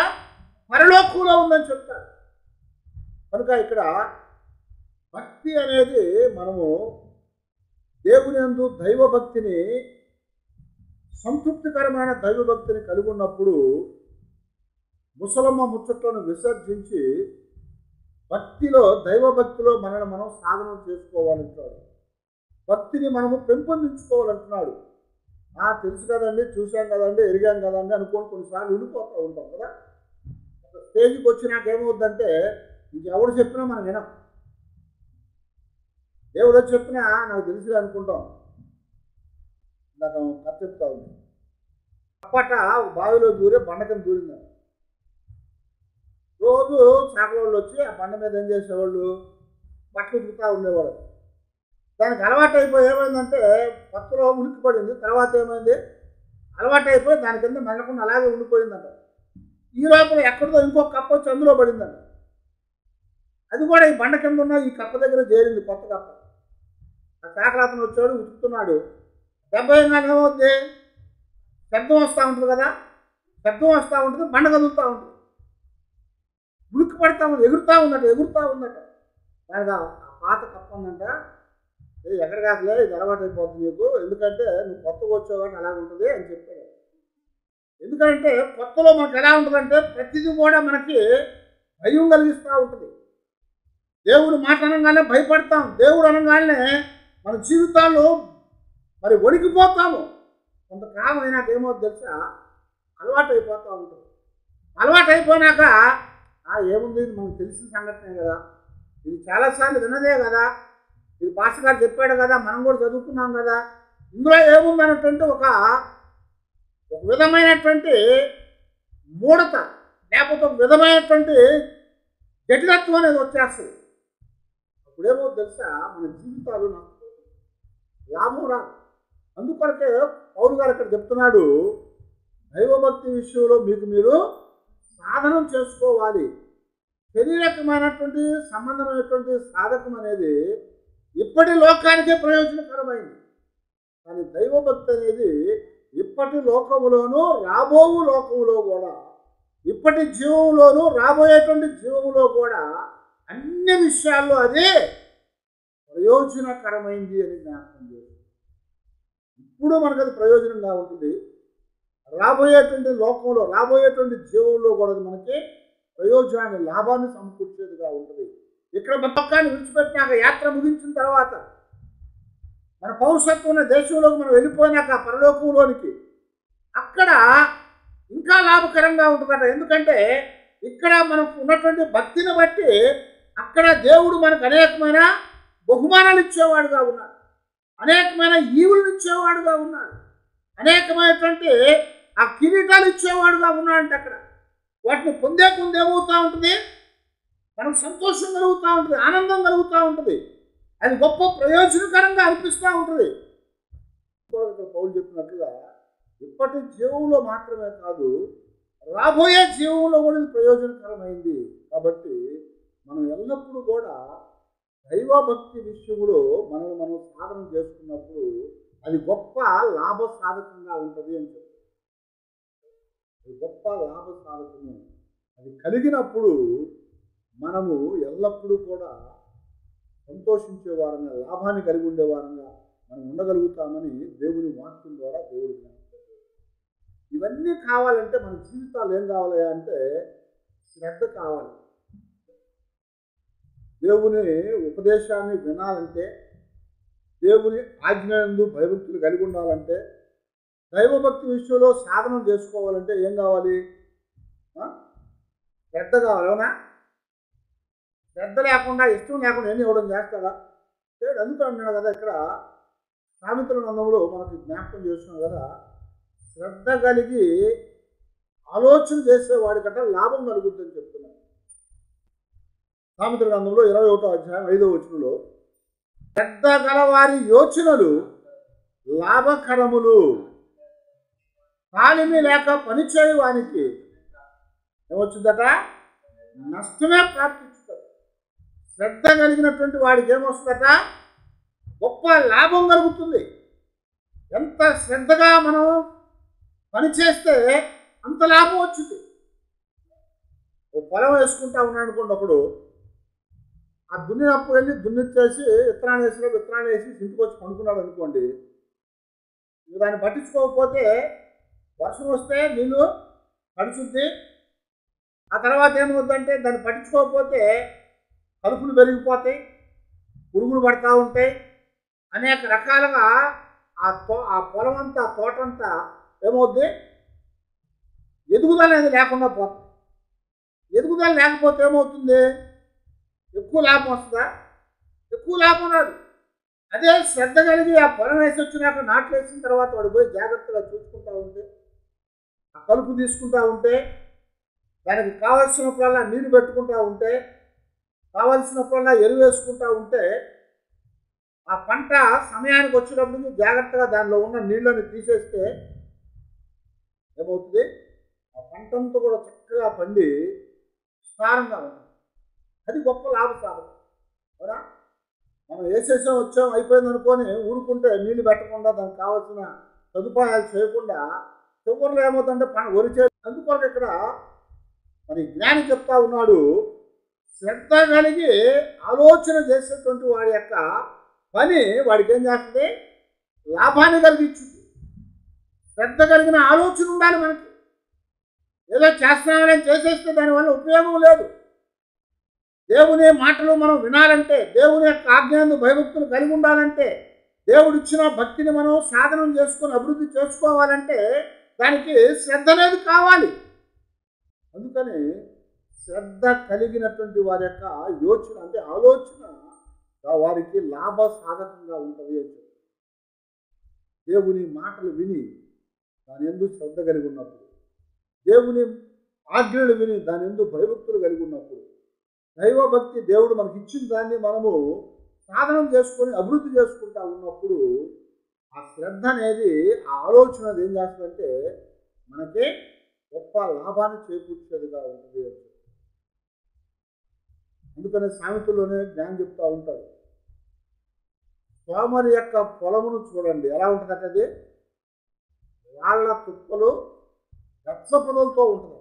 పరలోకంలో ఉందని చెప్తారు. కనుక ఇక్కడ భక్తి అనేది మనము దేవుని యందు దైవభక్తిని, సంతృప్తికరమైన దైవభక్తిని కలిగి ఉన్నప్పుడు ముసలమ్మ ముచ్చట్లను విసర్జించి భక్తిలో, దైవభక్తిలో మనల్ని మనం సాధనం చేసుకోవాలంటున్నాడు. భక్తిని మనము పెంపొందించుకోవాలంటున్నాడు. తెలుసు కదండి, చూసాం కదండి, ఎరిగాం కదండి అనుకోని కొన్నిసార్లు ఉండిపోతూ ఉంటాం కదా. ఒక స్టేజ్కి వచ్చి నాకేమవుద్దంటే ఇంకెవడు చెప్పినా మనం వినం. దేవుడు చెప్పినా నాకు తెలిసి అనుకుంటాం. నాకు కథ చెప్తా ఉంది. అప్పట బావిలో దూరే బండకం దూరిందని. రోజు చాకలోళ్ళు వచ్చి ఆ బండ మీద ఏం చేసేవాళ్ళు? బట్టలు ఉతుకుతూ ఉండేవాడు. దానికి అలవాటు అయిపోయి ఏమైందంటే కొత్తలో ఉనికి పడింది. తర్వాత ఏమైంది? అలవాటు అయిపోయి దాని కింద మెల్లకుండా అలాగే ఉండిపోయిందంట. ఈ లోపల ఎక్కడితో ఇంకొక కప్ప వచ్చి అందులో పడిందంట. అది కూడా ఈ బండ కింద ఉన్న ఈ కప్ప దగ్గర చేరింది, కొత్త కప్ప. ఆ చాకలాతను వచ్చాడు, ఉతుకుతున్నాడు. దెబ్బ ఏమవుద్ది? శబ్దం వస్తూ ఉంటుంది కదా. శబ్దం వస్తూ ఉంటుంది, బండ కదులుతూ ఉంటుంది, ఉలిక్కి పడతా ఉంది, ఎగురుతూ ఉందట. దానికి ఆ పాత కప్ప ఉందంట, ఎక్కడ కాకలే ఇది అలవాటు అయిపోతుంది నీకు, ఎందుకంటే నువ్వు కొత్తగా వచ్చావు కానీ అలాగే ఉంటుంది అని చెప్పాడు. ఎందుకంటే కొత్తలో మనకు ఎలా ఉంటుందంటే ప్రతిదీ కూడా మనకి భయం కలిగిస్తూ ఉంటుంది. దేవుడు మాట అనగానే భయపడతాం. దేవుడు అనగానే మన జీవితాల్లో మరి వణికిపోతాము. కొంతకాలం అయినాక ఏమవుతుంది తెలుసా? అలవాటు అయిపోతూ ఉంటుంది. అలవాటు అయిపోయినాక ఏముంది, ఇది మనకు తెలిసిన సంఘటనే కదా, ఇది చాలాసార్లు విన్నదే కదా, ఇది పాస్టర్ గారు చెప్పాడు కదా, మనం కూడా చదువుకున్నాం కదా, ఇందులో ఏముందన్నటువంటి ఒక విధమైనటువంటి మూఢత, లేకపోతే ఒక విధమైనటువంటి జటిలత్వం అనేది వచ్చేస్తుంది. అప్పుడేమో తెలుసా, మన జీవితాలు లాభం రాదు. అందుకొరకే పౌలు గారు ఇక్కడ చెప్తున్నాడు, దైవభక్తి విషయంలో మీకు మీరు సాధనం చేసుకోవాలి. శరీరకమైనటువంటి సంబంధమైనటువంటి సాధకం అనేది ఇప్పటి లోకానికే ప్రయోజనకరమైంది. కానీ దైవభక్తి అనేది ఇప్పటి లోకములోనూ రాబోవు లోకములో కూడా, ఇప్పటి జీవంలోనూ రాబోయేటువంటి జీవంలో కూడా అన్ని విషయాల్లో అదే ప్రయోజనకరమైంది అని జ్ఞాపకం చేస్తుంది. ఇప్పుడు మనకు అది ప్రయోజనంగా ఉంటుంది, రాబోయేటువంటి లోకంలో, రాబోయేటువంటి జీవంలో కూడా మనకి ప్రయోజనాన్ని, లాభాన్ని సమకూర్చేదిగా ఉంటుంది. ఇక్కడ లోకాన్ని విడిచిపెట్టినాక, యాత్ర ముగించిన తర్వాత, మన పౌరసత్వం దేశంలోకి మనం వెళ్ళిపోయినాక పరలోకంలోనికి, అక్కడ ఇంకా లాభకరంగా ఉంటుందట. ఎందుకంటే ఇక్కడ మనకు ఉన్నటువంటి భక్తిని బట్టి అక్కడ దేవుడు మనకు అనేకమైన బహుమానాలు ఇచ్చేవాడుగా ఉన్నాడు, అనేకమైన ఈవులను ఇచ్చేవాడుగా ఉన్నాడు, అనేకమైనటువంటి ఆ కిరీటాలు ఇచ్చేవాడుగా ఉన్నాడంటే అక్కడ వాటిని పొందే కొంది ఏమవుతూ ఉంటుంది? మనకు సంతోషం కలుగుతూ ఉంటుంది, ఆనందం కలుగుతూ ఉంటుంది, అది గొప్ప ప్రయోజనకరంగా అనిపిస్తూ ఉంటుంది. పౌలు చెప్పినట్లుగా ఇప్పటి జీవంలో మాత్రమే కాదు, రాబోయే జీవంలో కూడా ఇది ప్రయోజనకరమైంది. కాబట్టి మనం ఎల్లప్పుడూ కూడా దైవభక్తి విషయంలో మనల్ని మనం సాధన చేసుకున్నప్పుడు అది గొప్ప లాభ సాధకంగా ఉంటుంది అని చెప్పారు. అది గొప్ప లాభ సాధకము. అది కలిగినప్పుడు మనము ఎల్లప్పుడూ కూడా సంతోషించే వారంగా, లాభాన్ని కలిగి ఉండే వారంగా మనం ఉండగలుగుతామని దేవుని వాక్యం ద్వారా దేవుడు జ్ఞాపకం. ఇవన్నీ కావాలంటే మన జీవితాలు ఏం కావాలి అంటే శ్రద్ధ కావాలి. దేవుని ఉపదేశాన్ని వినాలంటే, దేవుని ఆజ్ఞలందు భయభక్తులు కలిగి ఉండాలంటే, దైవభక్తి విషయంలో సాధనం చేసుకోవాలంటే ఏం కావాలి? శ్రద్ధ కావాలి. అవునా? శ్రద్ధ లేకుండా, ఇష్టం లేకుండా ఎన్ని ఇవ్వడం చేస్తాడా? దేవుడు అందుకు అన్నాడు కదా ఇక్కడ, సామెతల గ్రంథంలో మనకి జ్ఞాపకం చేస్తున్నాం కదా, శ్రద్ధ కలిగి ఆలోచన చేసేవాడికట లాభం కలుగుతుందని చెప్తున్నాను. సామెతల గ్రంథంలో 21వ అధ్యాయం 5వ వచనంలో, శ్రద్ధ గలవారి యోచనలు లాభకరములు, తాళిమి లేక పనిచేయు వానికి ఏమొచ్చిందట, నష్టమే ప్రాప్తిస్తుంది. శ్రద్ధ కలిగినటువంటి వాడికి ఏమొస్తుందట, గొప్ప లాభం కలుగుతుంది. ఎంత శ్రద్ధగా మనం పనిచేస్తే అంత లాభం వచ్చింది. ఓ పొలం వేసుకుంటా ఉన్నాడు అనుకోండి, ఒకడు ఆ దున్నినప్పుడు వెళ్ళి దున్నిచ్చేసి విత్తనాలు వేసి ఇంటికి వచ్చి పండుకున్నాడు అనుకోండి, దాన్ని పట్టించుకోకపోతే వర్షం వస్తే నీళ్ళు తడుచుద్ది. ఆ తర్వాత ఏమవుతుందంటే దాన్ని పట్టించుకోకపోతే కలుపులు పెరిగిపోతాయి, పురుగులు పడతా ఉంటాయి, అనేక రకాలుగా ఆ పొలం అంతా తోటంతా ఏమవుద్ది, ఎదుగుదల అనేది లేకుండా పోతుంది. ఎదుగుదల లేకపోతే ఏమవుతుంది, ఎక్కువ లాభం వస్తుందా, ఎక్కువ లాభం రాదు. అదే శ్రద్ధ కలిగి ఆ పొలం వేసి వచ్చినాక నాట్లు వేసిన తర్వాత వాడు పోయి జాగ్రత్తగా చూసుకుంటూ ఉంటే, ఆ కలుపు తీసుకుంటూ ఉంటే, దానికి కావలసినప్పుడల్లా నీరు పెట్టుకుంటూ ఉంటే, కావలసినప్పుడల్లా ఎరువు వేసుకుంటూ ఉంటే, ఆ పంట సమయానికి వచ్చినప్పుడు జాగ్రత్తగా దానిలో ఉన్న నీళ్ళని తీసేస్తే ఏమవుతుంది, ఆ పంటంతా కూడా చక్కగా పండి విస్తారంగా ఉంటుంది. అది గొప్ప లాభసాధన. అవునా? మనం వేసేసాం వచ్చాం అయిపోయింది అనుకొని ఊరుకుంటే, నీళ్ళు పెట్టకుండా దానికి కావాల్సిన సదుపాయాలు చేయకుండా చివరిలో ఏమవుతుందంటే వరిచే. అందుకొరకు ఇక్కడ మరి జ్ఞాని చెప్తా ఉన్నాడు, శ్రద్ధ కలిగి ఆలోచన చేసేటువంటి వాడి యొక్క పని వాడికి ఏం చేస్తుంది, లాభాన్ని కలిగించుంది. శ్రద్ధ కలిగిన ఆలోచన ఉండాలి మనకి. ఏదో చేస్తున్నామని చేసేస్తే దానివల్ల ఉపయోగం లేదు. దేవుని మాటలు మనం వినాలంటే, దేవుని యొక్క ఆజ్ఞను భయభక్తులు కలిగి ఉండాలంటే, దేవుడు ఇచ్చిన భక్తిని మనం సాధనం చేసుకొని అభివృద్ధి చేసుకోవాలంటే దానికి శ్రద్ధ అనేది కావాలి. అందుకని శ్రద్ధ కలిగినటువంటి వారి యొక్క యోచన అంటే ఆలోచన వారికి లాభ సాధకంగా ఉంటుంది అని చెప్పి, దేవుని మాటలు విని దాని యందు శ్రద్ధ కలిగి ఉన్నప్పుడు, దేవుని ఆజ్ఞలు విని దాని యందు భయభక్తులు కలిగి ఉన్నప్పుడు, దైవభక్తి దేవుడు మనకి ఇచ్చిన దాన్ని మనము సాధనం చేసుకొని అభివృద్ధి చేసుకుంటా ఉన్నప్పుడు ఆ శ్రద్ధ అనేది, ఆ ఆలోచన ఏం చేస్తుందంటే మనకి గొప్ప లాభాన్ని చేకూర్చేదిగా ఉంటుంది. అందుకనే సామెతల్లోనే జ్ఞానం చెప్తూ ఉంటాడు, సోమరి యొక్క పొలమును చూడండి ఎలా ఉంటుందంటే అది రాళ్ల తుప్పలు గచ్చ పొదలతో ఉంటుంది.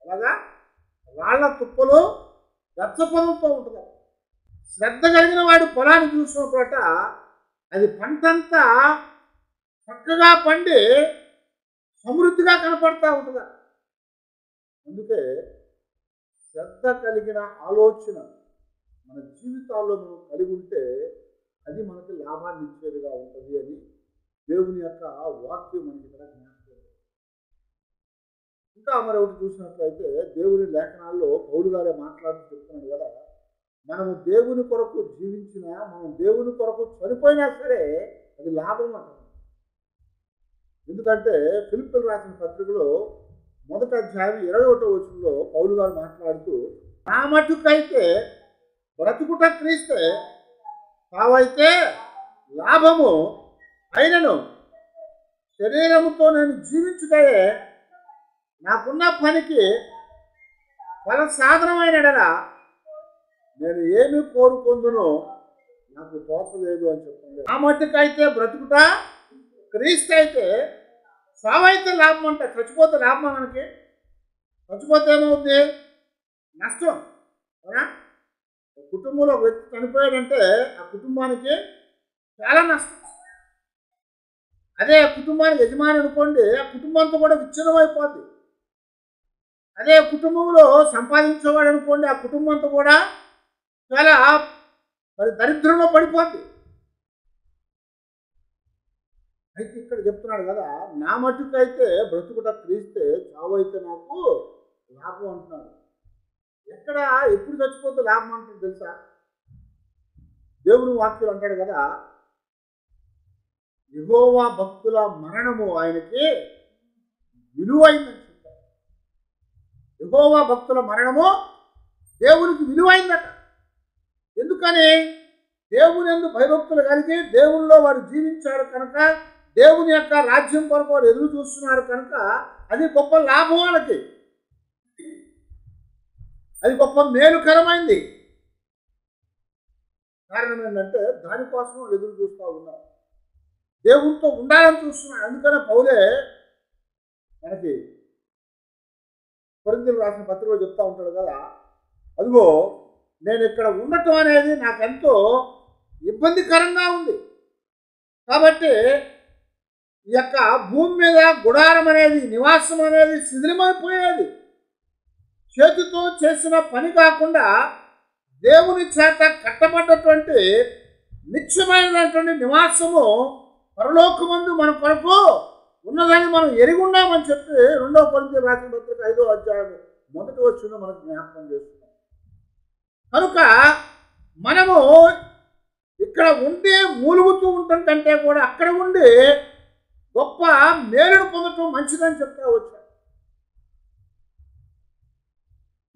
అలాగా రాళ్ల తుప్పలు గచ్చ పొదలతో ఉంటుంది. శ్రద్ధ కలిగిన వాడు పొలాన్ని చూసినప్పుడట అది పంటంతా చక్కగా పండి సమృద్ధిగా కనపడతా ఉంటుంది. అందుకే శ్రద్ధ కలిగిన ఆలోచన మన జీవితాల్లో మనం కలిగి ఉంటే అది మనకి లాభాన్ని ఇచ్చేదిగా ఉంటుంది అని దేవుని యొక్క వాక్యం మనకి ఇక్కడ జ్ఞాపకం. ఇంకా మరి ఒకటి చూసినట్లయితే దేవుని లేఖనాల్లో పౌలు గారే మాట్లాడుతూ చెప్తున్నాడు కదా, మనము దేవుని కొరకు జీవించినా, మనం దేవుని కొరకు చనిపోయినా సరే అది లాభం అంటారు. ఎందుకంటే ఫిలిప్పీయులకు రాసిన పత్రికలో 1వ అధ్యాయం 21వ వచనంలో పౌలు గారు మాట్లాడుతూ, నా మట్టుకైతే బ్రతుకుట క్రీస్తే, తావైతే లాభము అయినను శరీరముతో నేను జీవించుటే నాకున్న పనికి ఫల సాధనమైనడరా నేను ఏమి కోరుకుందునో నాకు తోచలేదు అని చెప్తుంది. ఆ మట్టుకైతే బ్రతుకుట క్రీస్తు అయితే, సావైతే లాభం అంట. చచ్చిపోతే లాభమా మనకి? చచ్చిపోతే ఏమవుతుంది? నష్టం. అవునా? కుటుంబంలో ఒక వ్యక్తి చనిపోయాడంటే ఆ కుటుంబానికి చాలా నష్టం. అదే కుటుంబానికి యజమాని అనుకోండి, ఆ కుటుంబంతో కూడా విచ్ఛిన్నమైపోద్ది. అదే కుటుంబంలో సంపాదించేవాడు అనుకోండి, ఆ కుటుంబంతో కూడా చాలా మరి దరిద్రంలో పడిపోద్ది. అయితే ఇక్కడ చెప్తున్నాడు కదా, నా మట్టుకైతే బ్రతుకుట క్రీస్తే, చావైతే నాకు లాభం అంటున్నాడు. ఎక్కడ ఎప్పుడు చచ్చిపోతే లాభం అంటుంది తెలుసా? దేవుని వాక్యం అంటాడు కదా, యెహోవా భక్తుల మరణము ఆయనకి విలువైందని చెప్పారు. యెహోవా భక్తుల మరణము దేవునికి విలువైందట. ఎందుకని? దేవుని యందు భయభక్తులు కలిగి దేవునిలో వారు జీవించారు కనుక, దేవుని యొక్క రాజ్యం కొరకు వారు ఎదురు చూస్తున్నారు కనుక అది గొప్ప లాభం వాళ్ళకి, అది గొప్ప మేలుకరమైంది. కారణం ఏంటంటే దానికోసం వాళ్ళు ఎదురు చూస్తూ ఉన్నారు, దేవునితో ఉండాలని చూస్తున్నాడు. అందుకనే పౌలే మనకి కొరింథీయులకు రాసిన పత్రికలో చెప్తా ఉంటాడు కదా, అదిగో నేను ఇక్కడ ఉండటం అనేది నాకెంతో ఇబ్బందికరంగా ఉంది. కాబట్టి ఈ యొక్క భూమి మీద గుడారం అనేది, నివాసం అనేది శిథిలమైపోయేది. చేతితో చేసిన పని కాకుండా దేవుని చేత కట్టబడ్డటువంటి నిత్యమైనటువంటి నివాసము పరలోకమందు మన కొరకు ఉన్నదని మనం ఎరిగి ఉన్నామని చెప్పి 2 కొరింథీయులకు రాసిన పత్రిక 5వ అధ్యాయం 1వ వచనంలో మనకు జ్ఞాపకం చేస్తున్నాం. కనుక మనము ఇక్కడ ఉండి మూలుగుతూ ఉండటం కంటే కూడా అక్కడ ఉండి గొప్ప మేలును పొందటం మంచిదని చెప్తా వచ్చాడు.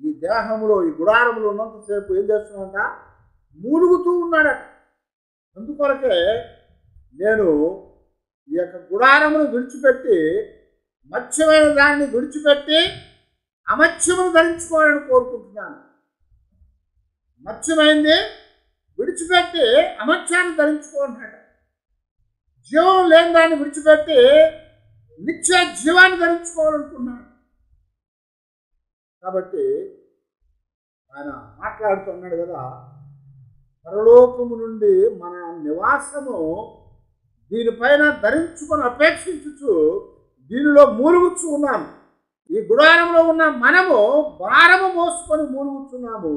ఈ దేహంలో, ఈ గుడారంలో ఉన్నంతసేపు ఏం చేస్తున్నాడంట? మూలుగుతూ ఉన్నాడట. అందుకొరకే నేను ఈ యొక్క గుడారమును విడిచిపెట్టి, మత్స్యమైన దాన్ని విడిచిపెట్టి అమత్స్యమును ధరించుకోవాలని కోరుకుంటున్నాను. మత్స్యమైంది విడిచిపెట్టి అమత్స్యాన్ని ధరించుకోంటాడు. జీవం లేని దాన్ని విడిచిపెట్టి నిత్య జీవాన్ని ధరించుకోవాలనుకున్నాడు. కాబట్టి ఆయన మాట్లాడుతున్నాడు కదా, పరలోకము నుండి మన నివాసము దీనిపైన ధరించుకొని అపేక్షించుచు దీనిలో మూలుగుచ్చు ఉన్నాము. ఈ గుడారంలో ఉన్న మనము భారము మోసుకొని మూలుగుచున్నాము.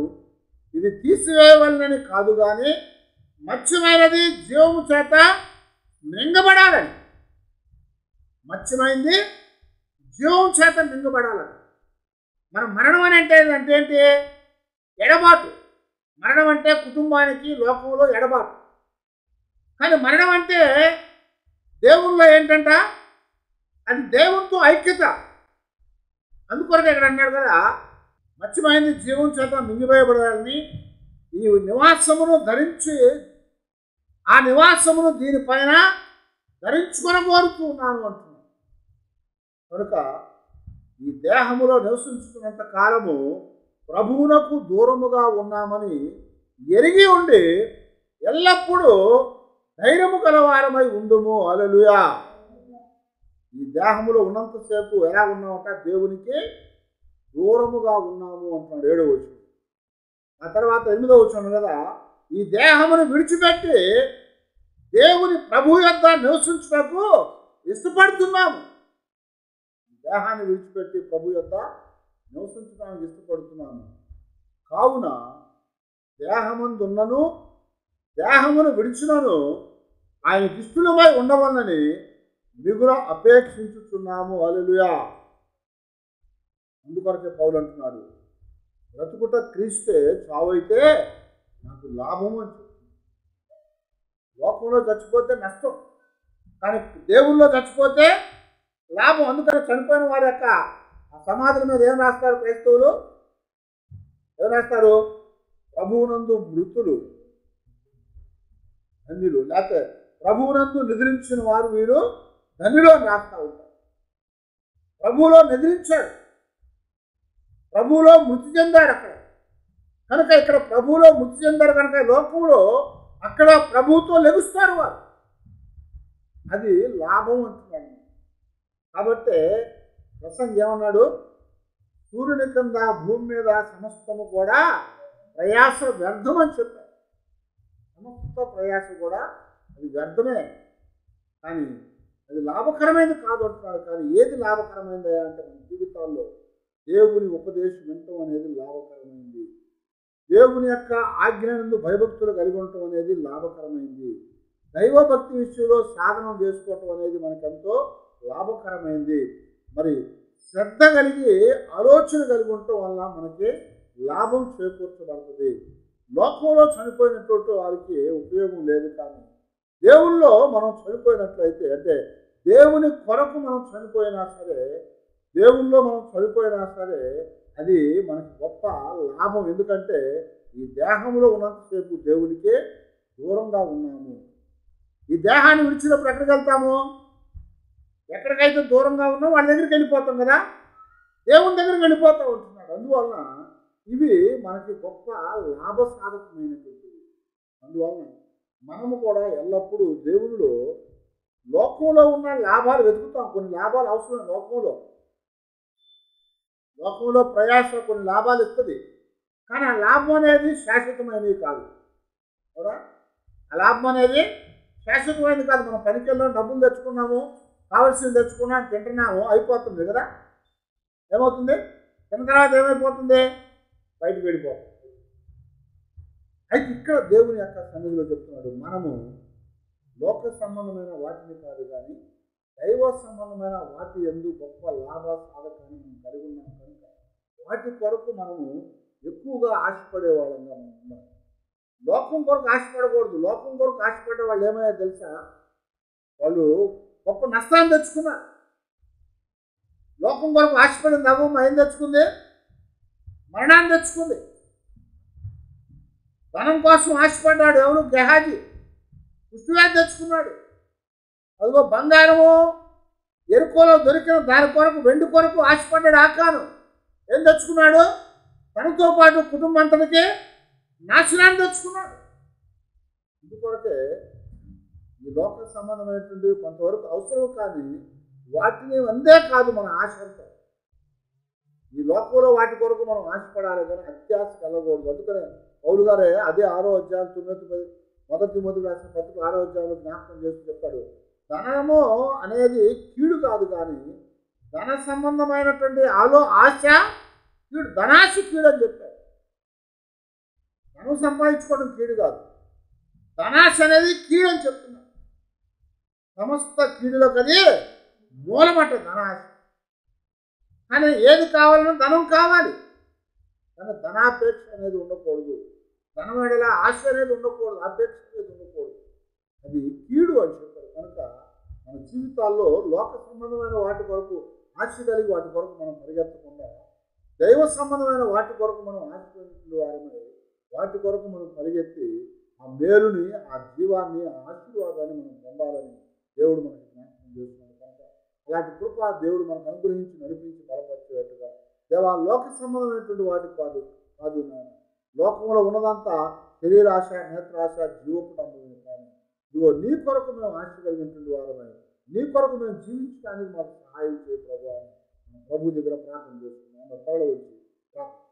ఇది తీసివేయవలనని కాదు కానీ మత్స్యమైనది జీవము చేత మింగబడాలని. మత్స్యమైంది జీవం చేత మింగబడాలని. మన మరణం అని అంటే ఏంటి? ఎడబాటు. మరణం అంటే కుటుంబానికి, లోకంలో ఎడబాటు. కానీ మరణం అంటే దేవుల్లో ఏంటంట? అది దేవునితో ఐక్యత. అందుకొరకు ఇక్కడ అన్నాడు కదా, మత్స్యమైంది జీవం చేత మింగివేయబడాలని ఈ నివాసమును ధరించి ఆ నివాసమును దీనిపైన ధరించుకొని కోరుతూ ఉన్నాను అంటున్నాను. కనుక ఈ దేహములో నివసించుకున్నంత కాలము ప్రభువునకు దూరముగా ఉన్నామని ఎరిగి ఉండి ఎల్లప్పుడూ ధైర్యము గలవారమై ఉండుము. హల్లెలూయా. ఈ దేహములో ఉన్నంతసేపు ఎలా ఉన్నామట? దేవునికి దూరముగా ఉన్నాము అంటున్నాడు 7వ వచనం. ఆ తర్వాత 8వ వచనం కదా, ఈ దేహమును విడిచిపెట్టి దేవుని ప్రభు యొద్ద నివసించుటకు ఇష్టపడుతున్నాము. దేహాన్ని విడిచిపెట్టి ప్రభు యొద్ద నివసించడానికి ఇష్టపడుతున్నాము. కావున దేహమందున్నను దేహమును విడిచినను ఆయన దుష్టులమై ఉండవలనని మిగుల అపేక్షించుతున్నాము. హల్లెలూయా. అందుకొరకే పౌలు అంటున్నాడు, బ్రతుకుట క్రీస్తే, చావైతే నాకు లాభం అని చెప్తున్నాడు. లోకంలో చచ్చిపోతే నష్టం, కానీ దేవుల్లో చచ్చిపోతే లాభం. అందుకని చనిపోయిన వారి యొక్క ఆ సమాధుల మీద ఏం రాస్తారు క్రైస్తవులు? ఏం రాస్తారు? ప్రభువునందు మృతులు ధన్యులు, లేకపోతే ప్రభువునందు నిద్రించిన వారు వీరు ధన్యులు అని రాస్తూ ఉంటారు. ప్రభువులో నిద్రించాడు, ప్రభువులో మృతి చెందాడు అక్కడ. కనుక ఇక్కడ ప్రభువులో మృతి చెందారు కనుక లోకంలో అక్కడ ప్రభువుతో లెగుస్తారు వారు. అది లాభం అంటున్నాడు. కాబట్టి ప్రసంగి ఏమన్నాడు? సూర్యుని కింద భూమి మీద సమస్తము కూడా ప్రయాస వ్యర్థం అని చెప్పారు. సమస్త ప్రయాస కూడా అది వ్యర్థమే, కానీ అది లాభకరమైనది కాదు అంటున్నాడు. కానీ ఏది లాభకరమైనది అంటే మన జీవితాల్లో దేవుని ఉపదేశం వినటం అనేది లాభకరమైంది. దేవుని యొక్క ఆజ్ఞనందు భయభక్తులు కలిగి ఉండటం అనేది లాభకరమైంది. దైవభక్తి విషయంలో సాధనం చేసుకోవటం అనేది మనకెంతో లాభకరమైంది. మరి శ్రద్ధ కలిగి ఆలోచన కలిగి ఉండటం వల్ల మనకి లాభం చేకూర్చబడుతుంది. లోకంలో చనిపోయినటువంటి వారికి ఉపయోగం లేదు, కానీ దేవుల్లో మనం చనిపోయినట్లయితే, అంటే దేవుని కొరకు మనం చనిపోయినా సరే, దేవుల్లో మనం చనిపోయినా సరే, అది మనకి గొప్ప లాభం. ఎందుకంటే ఈ దేహంలో ఉన్నంతసేపు దేవునికే దూరంగా ఉన్నాము. ఈ దేహాన్ని విడిచినప్పుడు ఎక్కడికి వెళ్తాము? ఎక్కడికైతే దూరంగా ఉన్నామో వాళ్ళ దగ్గరికి వెళ్ళిపోతాం కదా, దేవుని దగ్గరికి వెళ్ళిపోతూ ఉంటున్నాడు. అందువలన ఇవి మనకి గొప్ప లాభసాధకమైనటువంటివి. అందువలన మనము కూడా ఎల్లప్పుడూ దేవునిలో, లోకంలో ఉన్న లాభాలు వెతుకుతాం. కొన్ని లాభాలు అవసరం. లోకంలో ప్రయాస కొన్ని లాభాలు ఇస్తుంది, కానీ ఆ లాభం అనేది శాశ్వతమైనది కాదు. అవునా? ఆ లాభం అనేది శాశ్వతమైనది కాదు. మనం పనికి వెళ్ళాం, డబ్బులు తెచ్చుకున్నాము, కావాల్సింది తెచ్చుకున్నాం, తింటున్నాము, అయిపోతుంది కదా. ఏమవుతుంది? తిన్న తర్వాత ఏమైపోతుంది? బయటకు వెళ్ళిపోతుంది. అయితే ఇక్కడ దేవుని యొక్క సన్నిధిలో చెప్తున్నాడు, మనము లోక సంబంధమైన వాటిని కాదు కానీ దైవ సంబంధమైన వాటి యందు గొప్ప లాభ సాధకాన్ని మనం కలిగి ఉన్నాం కనుక వాటి కొరకు మనము ఎక్కువగా ఆశపడే వాళ్ళంగా మనం ఉన్నాం. లోకం కొరకు ఆశపడకూడదు. లోకం కొరకు ఆశపడే వాళ్ళు ఏమయ్యా తెలుసా? వాళ్ళు గొప్ప నష్టాన్ని తెచ్చుకున్నారు. లోకం కొరకు ఆశపడింది అవ్వమ్మ ఏం తెచ్చుకుంది? మరణాన్ని తెచ్చుకుంది. ధనం కోసం ఆశపడ్డాడు ఎవరు? గెహాజీ కుష్టివ్యాధి తెచ్చుకున్నాడు. అదిగో బంగారము ఎరుకోలో దొరికిన దాని కొరకు, వెండి కొరకు ఆశపడ్డాడు ఆకాను. ఏం తెచ్చుకున్నాడు? తనతో పాటు కుటుంబంతటికే నాశనాన్ని తెచ్చుకున్నాడు. అందుకొరకే ఈ లోక సంబంధమైనటువంటి కొంతవరకు అవసరం, కానీ వాటిని అందే కాదు మన ఆశ అంతా. ఈ లోకంలో వాటి కొరకు మనం ఆశపడాలి, కానీ అత్యాశ కలగకూడదు. అందుకనే పౌలు గారే అదే 6వ అధ్యాయం మొదటి రాసిన పత్రిక 6వ అధ్యాయంలో జ్ఞాపకం చేసి చెప్తాడు, ధనము అనేది కీడు కాదు, కానీ ధన సంబంధమైనటువంటి ఆశ కీడు. ధనాశ కీడు అని చెప్పాడు. ధనం సంపాదించుకోవడం కీడు కాదు, ధనాశ అనేది కీడు అని చెప్తున్నాడు. సమస్త కీడులకు అది మూలమట ధనాశ. కానీ ఏది కావాలన్నా ధనం కావాలి, కానీ ధనాపేక్ష అనేది ఉండకూడదు. ధనం ఎడల ఆశ అనేది ఉండకూడదు, అపేక్ష అనేది ఉండకూడదు. అది కీడు అని చెప్పారు. కనుక మన జీవితాల్లో లోక సంబంధమైన వాటి కొరకు ఆశ కలిగి వాటి కొరకు మనం పరిగెత్తకుండా దైవ సంబంధమైన వాటి కొరకు మనం ఆశించిన వారమై వాటి కొరకు మనం పరిగెత్తి ఆ మేలుని, ఆ జీవాన్ని, ఆ ఆశీర్వాదాన్ని మనం పొందాలని దేవుడు మనకి జ్ఞాపకం చేస్తున్నాడు. కనుక అలాంటి కృప దేవుడు మనకు అనుగ్రహించి నడిపించి బలపరిచేట్టుగా, దేవా లోక సంబంధమైనటువంటి వాటికి కాదు నాయన, లోకంలో ఉన్నదంతా శరీరాశ, నేత్రాశ, జీవపుటంబం. కానీ ఇదిగో నీ కొరకు మేము ఆశ కలిగినటువంటి వారమై నీ కొరకు మేము జీవించడానికి మాకు సహాయం చేయ ప్రభు అని ప్రభు దగ్గర ప్రార్థన చేస్తున్నాం. తరలి వచ్చి ప్రార్థన